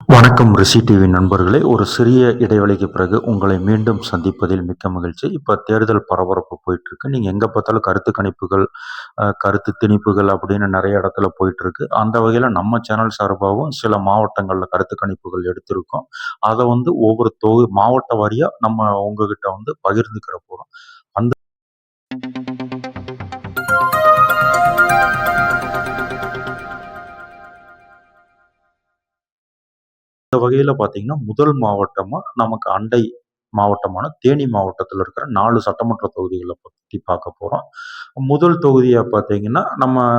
வணக்கம் ரிஷி டிவி நண்பர்களே. ஒரு சிறிய இடைவெளிக்கு பிறகு உங்களை மீண்டும் சந்திப்பதில் மிக்க மகிழ்ச்சி. இப்ப தேர்தல் பரபரப்பு போயிட்டுருக்கு. நீங்க எங்க பார்த்தாலும் கருத்து கணிப்புகள், கருத்து திணிப்புகள் அப்படின்னு நெறைய இடத்துல போயிட்டுருக்கு. அந்த வகையில நம்ம சேனல் சார்பாவும் சில மாவட்டங்கள்ல கருத்து கணிப்புகள் எடுத்திருக்கோம். அத ஒவ்வொரு மாவட்ட வாரியா நம்ம உங்ககிட்ட பகிர்ந்துக்கிற போறோம். அந்த வகையில பார்த்தீங்கன்னா, முதல் மாவட்டமா நமக்கு அண்டை மாவட்டமான தேனி மாவட்டத்துல இருக்கிற 4 சட்டமன்ற தொகுதிகள பத்தி பார்க்க போறோம். முதல் தொகுதியா பார்த்தீங்கன்னா, நம்ம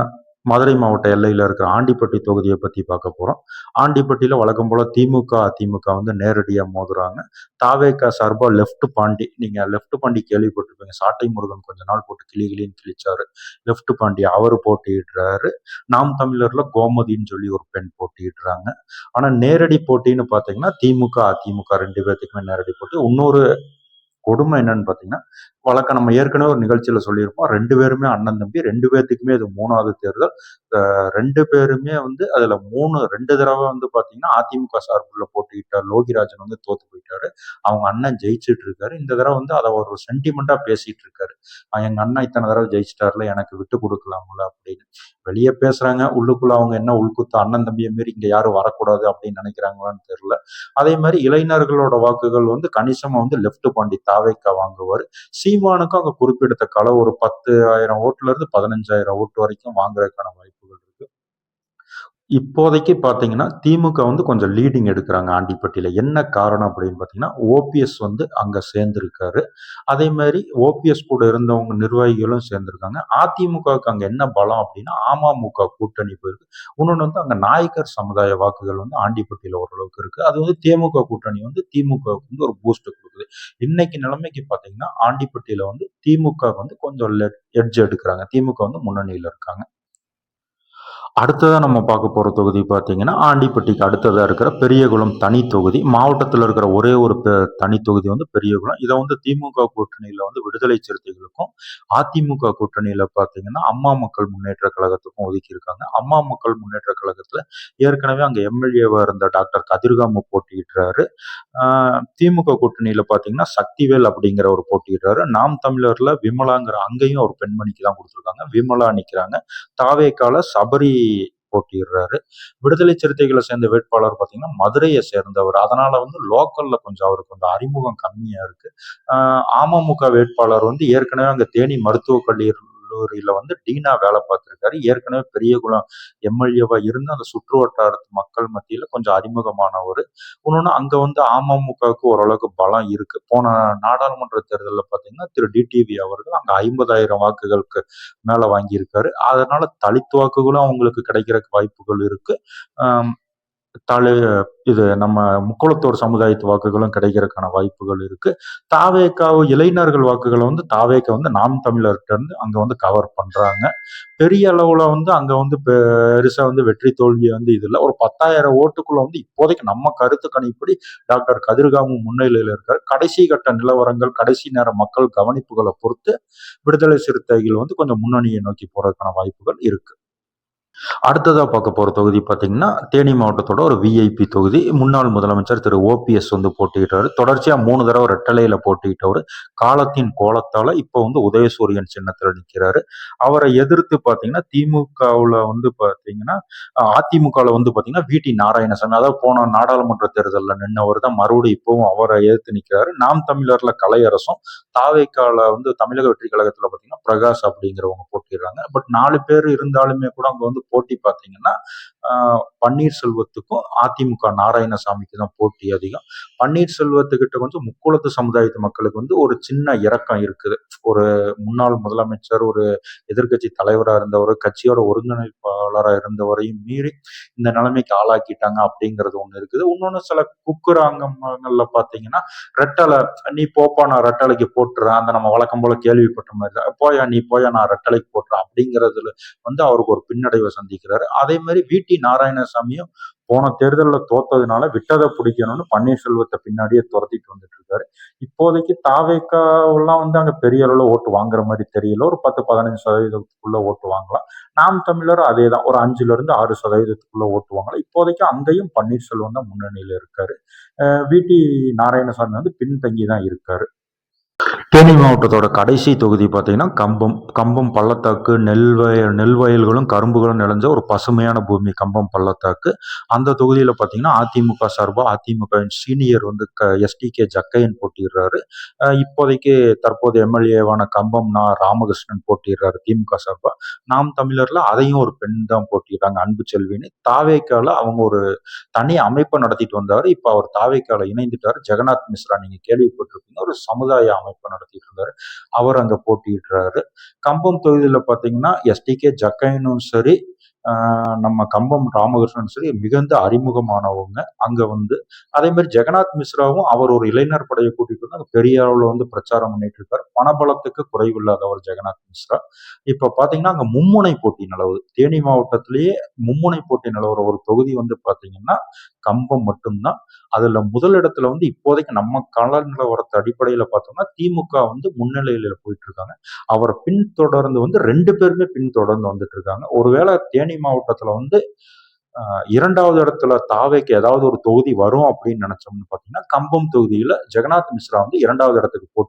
மதுரை மாவட்ட எல்லையில இருக்கிற ஆண்டிப்பட்டி தொகுதிய பத்தி பார்க்க போறோம். ஆண்டிப்பட்டியில வழக்கம் போல திமுக, அதிமுக நேரடியா மோதுறாங்க. தாவேகா சார்பா லெஃப்ட் பாண்டி, நீங்க லெஃப்ட் பாண்டி கேள்விப்பட்டிருப்பீங்க. சாட்டை முருகன் கொஞ்ச நாள் போட்டு கிளி கிளின்னு கிழிச்சாரு. லெஃப்ட் பாண்டி அவரு போட்டியிடுறாரு. நாம் தமிழர்ல கோமதின்னு சொல்லி ஒரு பெண் போட்டியிடுறாங்க. ஆனா நேரடி போட்டின்னு பார்த்தீங்கன்னா, திமுக, அதிமுக 2 பேத்துக்குமே நேரடி போட்டி. இன்னொரு கொடுமை என்னன்னு பார்த்தீங்கன்னா, வழக்கம் நம்ம ஏற்கனவே ஒரு நிகழ்ச்சியில சொல்லியிருப்போம். 2 பேருமே அண்ணன், தம்பி. 2 பேத்துக்குமே இது 3வது தேர்தல். 2 பேருமே அதுல 2 தடவ பார்த்தீங்கன்னா, அதிமுக சார்புல போட்டியிட்ட லோகிராஜன் தோத்து போயிட்டாரு. அவங்க அண்ணன் ஜெயிச்சுட்டு இருக்காரு. இந்த தடவ அத ஒரு சென்டிமெண்டா பேசிட்டு இருக்காரு. எங்க அண்ணன் இத்தனை தடவ ஜெயிச்சிட்டாருல, எனக்கு விட்டு கொடுக்கலாம்ல அப்படின்னு. வெளிய பேசுறாங்க. உள்ளுக்குள்ள அவங்க என்ன உள்குத்து அண்ணன் தம்பிய மீறி இங்க யாரும் வரக்கூடாது அப்படின்னு நினைக்கிறாங்களான்னு தெரியல. அதே மாதிரி இளைஞர்களோட வாக்குகள் கணிசமா லெஃப்ட் பாண்டி தாவேக்கா வாங்குவாரு. சீமானுக்கும் அங்க குறிப்பிடத்தக்க அளவு ஒரு 10,000 ஓட்டுல இருந்து 15,000 ஓட்டு வரைக்கும் வாங்குறதுக்கான வாய்ப்புகள் இருக்கு. இப்போதைக்கு பார்த்தீங்கன்னா, திமுக கொஞ்சம் லீடிங் எடுக்குறாங்க ஆண்டிப்பட்டியில. என்ன காரணம் அப்படின்னு பார்த்தீங்கன்னா, ஓபிஎஸ் அங்க சேர்ந்திருக்காரு. அதே மாரி ஓபிஎஸ் கூட இருந்தவங்க நிர்வாகிகளும் சேர்ந்திருக்காங்க. அதிமுகவுக்கு அங்க என்ன பலம் அப்படின்னா, அமமுக கூட்டணி போயிருக்கு. இன்னொன்னு அங்க நாயக்கர் சமுதாய வாக்குகள் ஆண்டிப்பட்டியில ஓரளவுக்கு இருக்கு. அது தேமுக கூட்டணி திமுகவுக்கு ஒரு பூஸ்ட் குடுக்குது. இன்னைக்கு நிலைமைக்கு பார்த்தீங்கன்னா, ஆண்டிப்பட்டியில திமுக கொஞ்சம் எட்ஜ் எடுக்குறாங்க. திமுக முன்னணியில இருக்காங்க. அடுத்ததா நம்ம பார்க்க போற தொகுதி பார்த்தீங்கன்னா, ஆண்டிப்பட்டிக்கு அடுத்ததா இருக்கிற பெரியகுளம் தனி தொகுதி. மாவட்டத்துல இருக்கிற ஒரே ஒரு தனி தொகுதி பெரியகுளம். இத திமுக கூட்டணியில விடுதலை சிறுத்தைகளுக்கும், அதிமுக கூட்டணியில பார்த்தீங்கன்னா, அம்மா மக்கள் முன்னேற்ற கழகத்துக்கும் ஒதுக்கியிருக்காங்க. அம்மா மக்கள் முன்னேற்ற கழகத்துல ஏற்கனவே அங்க எம்எல்ஏவா இருந்த டாக்டர் கதிர்காமு போட்டியிடுறாரு. திமுக கூட்டணியில பார்த்தீங்கன்னா, சக்திவேல் அப்படிங்கிறவர் போட்டியிடுறாரு. நாம் தமிழர்ல விமலாங்கிற அங்கேயும் ஒரு பெண்மணிக்கு தான் குடுத்துருக்காங்க. விமலா நிக்கிறாங்க. தாவேக்கால சபரி போட்டியிடுறாரு. விடுதலை சிறுத்தைகளை சேர்ந்த வேட்பாளர் பார்த்தீங்கன்னா, மதுரையை சேர்ந்தவர். அதனால லோக்கல்ல கொஞ்சம் அவருக்கு அறிமுகம் கம்மியா இருக்கு. அமமுக வேட்பாளர் ஏற்கனவே அங்க தேனி மருத்துவக் கல்லூரியில டீனா வேலை பார்த்திருக்காரு. ஏற்கனவே பெரியகுளம் எம்எல்ஏவா இருந்து அந்த சுற்று வட்டாரத்து மக்கள் மத்தியில கொஞ்சம் அறிமுகமானவர். இன்னொன்னு அங்க அமமுகவுக்கு ஓரளவுக்கு பலம் இருக்கு. போன நாடாளுமன்ற தேர்தல்ல பார்த்தீங்கன்னா, திரு டிடிவி அவர்கள் அங்க 50,000 வாக்குகளுக்கு மேல வாங்கியிருக்காரு. அதனால தலித் வாக்குகளும் அவங்களுக்கு கிடைக்கிறதுக்கு வாய்ப்புகள் இருக்கு. ஆம், தலை இது நம்ம முக்குளத்தோர் சமுதாயத்து வாக்குகளும் கிடைக்கிறதுக்கான வாய்ப்புகள் இருக்கு. தாவேகா இளைஞர்கள் வாக்குகளை தாவேகா நாம் தமிழர்கிட்ட இருந்து அங்க கவர் பண்றாங்க. பெரிய அளவுல அங்க பெருசா வெற்றி தோல்வி இது இல்ல. ஒரு 10,000 ஓட்டுக்குள்ள இப்போதைக்கு நம்ம கருத்து கணிப்படி டாக்டர் கதிர்காமு முன்னிலையில இருக்காரு. கடைசி கட்ட நிலவரங்கள், கடைசி நேர மக்கள் கவனிப்புகளை பொறுத்து விடுதலை சிறுத்தைகள் கொஞ்சம் முன்னணியை நோக்கி போறதுக்கான வாய்ப்புகள் இருக்கு. அடுத்ததா பார்க்க போற தொகுதி பார்த்தீங்கன்னா, தேனி மாவட்டத்தோட ஒரு விஐபி தொகுதி. முன்னாள் முதலமைச்சர் திரு ஓபிஎஸ் போட்டியிட்டாரு. தொடர்ச்சியா 3 தடவ ரெட்டலையில போட்டியிட்டவரு. காலத்தின் கோலத்தால இப்ப உதயசூரியன் சின்னத்துல நிக்கிறாரு. அவரை எதிர்த்து பார்த்தீங்கன்னா, திமுகவுல பார்த்தீங்கன்னா, அதிமுகல பார்த்தீங்கன்னா, வி.டி. நாராயணசாமி, அதாவது போன நாடாளுமன்ற தேர்தல்ல நின்னவர் தான் மறுபடியும் இப்பவும் அவரை எதிர்த்து நிக்கிறாரு. நாம் தமிழர்ல கலையரசும், தாவேக்கால தமிழக வெற்றி கழகத்துல பார்த்தீங்கன்னா, பிரகாஷ் அப்படிங்கிறவங்க போட்டியிடுறாங்க. பட் 4 பேர் இருந்தாலுமே கூட அங்க போட்டி பார்த்தீங்கன்னா, பன்னீர்செல்வத்துக்கும் அதிமுக நாராயணசாமிக்கு தான் போட்டி அதிகம். பன்னீர்செல்வத்துக்கிட்ட முக்குளத்து சமுதாயத்து மக்களுக்கு ஒரு சின்ன இரக்கம் இருக்குது. ஒரு முன்னாள் முதலமைச்சர், ஒரு எதிர்க்கட்சி தலைவரா இருந்தவர், கட்சியோட ஒருங்கிணைப்பாளரா இருந்தவரையும் மீறி இந்த நிலைமைக்கு ஆளாக்கிட்டாங்க அப்படிங்கிறது ஒண்ணு இருக்குது. இன்னொன்னு சில குக்கிராங்கங்கள்ல பார்த்தீங்கன்னா, ரெட்டலை நீ போப்பா நான் ரெட்டலைக்கு போட்டுறேன். அந்த நம்ம வழக்கம் போல கேள்விப்பட்ட மாதிரி தான். போயா நீ போயா நான் ரெட்டலைக்கு போட்டுறேன் அப்படிங்கிறதுல அவருக்கு ஒரு பின்னடைவை சந்திக்கிறாரு. அதே மாதிரி வி.டி. நாராயணசாமியும் போன தேர்தல்ல தோத்ததுனால விட்டத பிடிக்கணும்னு பன்னீர்செல்வத்தை பின்னாடியே துரத்திட்டு வந்துட்டு இருக்காரு. இப்போதைக்கு தாவேக்காவெல்லாம் வந்து அங்க பெரிய அளவுல ஓட்டு வாங்குற மாதிரி தெரியல. ஒரு 10-15% ஓட்டு வாங்கலாம். நாம் தமிழர் அதேதான். ஒரு 5-6% ஓட்டு வாங்கலாம். இப்போதைக்கு அங்கேயும் பன்னீர்செல்வம் தான் முன்னணியில இருக்காரு. வி.டி. நாராயணசாமி வந்து பின்தங்கி தான் இருக்காரு. தேனி மாவட்டத்தோட கடைசி தொகுதி பார்த்தீங்கன்னா கம்பம். கம்பம் பள்ளத்தாக்கு நெல் வயல்களும் கரும்புகளும் நிறைஞ்ச ஒரு பசுமையான பூமி கம்பம் பள்ளத்தாக்கு. அந்த தொகுதியில் பார்த்தீங்கன்னா அதிமுக சார்பாக அதிமுகவின் சீனியர் வந்து எஸ்டிகே ஜக்கையன் போட்டியிடுறாரு. இப்போதைக்கு தற்போது எம்எல்ஏவான கம்பம் ராமகிருஷ்ணன் போட்டியிடுறாரு திமுக சார்பாக. நாம் தமிழர்ல அதையும் ஒரு பெண் தான் போட்டிடுறாங்க, அன்பு செல்வின்னு. தாவேக்கால அவங்க ஒரு தனி அமைப்பை நடத்திட்டு வந்தாரு. இப்ப அவர் தாவேக்கால இணைந்துட்டாரு. ஜெகநாத் மிஸ்ரா நீங்க கேள்விப்பட்டிருப்பீங்க, ஒரு சமுதாய அமைப்பை நடத்திட்டு இருந்தாரு. அவர் அங்க போட்டியிடுறாரு. கம்பம் தொகுதியில பாத்தீங்கன்னா எஸ்டிகே ஜக்கைனும் சரி, நம்ம கம்பம் ராமகிருஷ்ணன் சரி மிகுந்த அறிமுகமானவங்க அங்க வந்து. அதே மாதிரி ஜெகநாத் மிஸ்ராவும் அவர் ஒரு இளைஞர் படையை கூட்டிட்டு வந்து அங்க பெரிய அளவுல வந்து பிரச்சாரம் பண்ணிட்டு இருக்காரு. பணபலத்துக்கு குறைவில்லாதவர் ஜெகநாத் மிஸ்ரா. இப்ப பாத்தீங்கன்னா அங்க மும்முனை போட்டி நிலவுது. தேனி மாவட்டத்திலேயே மும்முனை போட்டி நிலவர ஒரு தொகுதி வந்து பாத்தீங்கன்னா கம்பம் மட்டும்தான். அதுல முதலிடத்துல வந்து இப்போதைக்கு நம்ம கள நிலவரத்து அடிப்படையில பார்த்தோம்னா திமுக வந்து முன்னிலையில போயிட்டு இருக்காங்க. அவரை பின்தொடர்ந்து வந்து 2 பேருமே பின்தொடர்ந்து வந்துட்டு இருக்காங்க. ஒருவேளை தேனி மாவட்டத்துல வந்து 2வது இடத்துல தாவேக்கு ஏதாவது ஒரு தொகுதி வரும் அப்படின்னு நினைச்சோம்னு பாத்தீங்கன்னா கம்பம் தொகுதியில ஜெகநாத் மிஸ்ரா வந்து 2வது இடத்துக்கு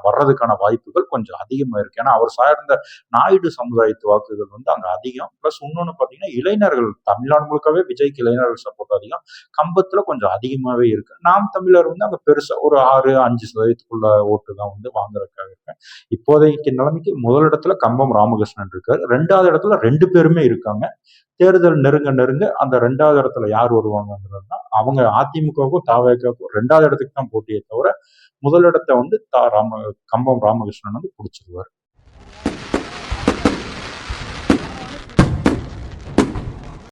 வர்றதுக்கான வாய்ப்புகள் கொஞ்சம் அதிகமா இருக்கு. ஏன்னா அவர் சார்ந்த நாயுடு சமுதாயத்து வாக்குகள் வந்து அங்க அதிகம். பிளஸ் இன்னொன்னு பாத்தீங்கன்னா இளைஞர்கள் தமிழ்நாடு முழுக்கவே விஜய்க்கு இளைஞர்கள் சப்போர்ட் அதிகம். கம்பத்துல கொஞ்சம் அதிகமாவே இருக்கு. நாம் தமிழர் வந்து அங்க பெருசா ஒரு 6-5% ஓட்டு தான் வந்து வாங்குறதுக்காக இருக்கேன். இப்போதைக்கு நிலைமைக்கு முதலிடத்துல கம்பம் ராமகிருஷ்ணன் இருக்காரு. 2வது இடத்துல 2 பேருமே இருக்காங்க. தேர்தல் நெருங்க நெருங்க அந்த 2வது இடத்துல யார் வருவாங்கங்கிறது தான் அவங்க அதிமுகவுக்கும் தாவேக்காவுக்கும் 2வது இடத்துக்கு தான் போட்டியே தவிர முதலிடத்தை வந்து கம்பம் ராமகிருஷ்ணன் வந்து பிடிச்சிருவாரு.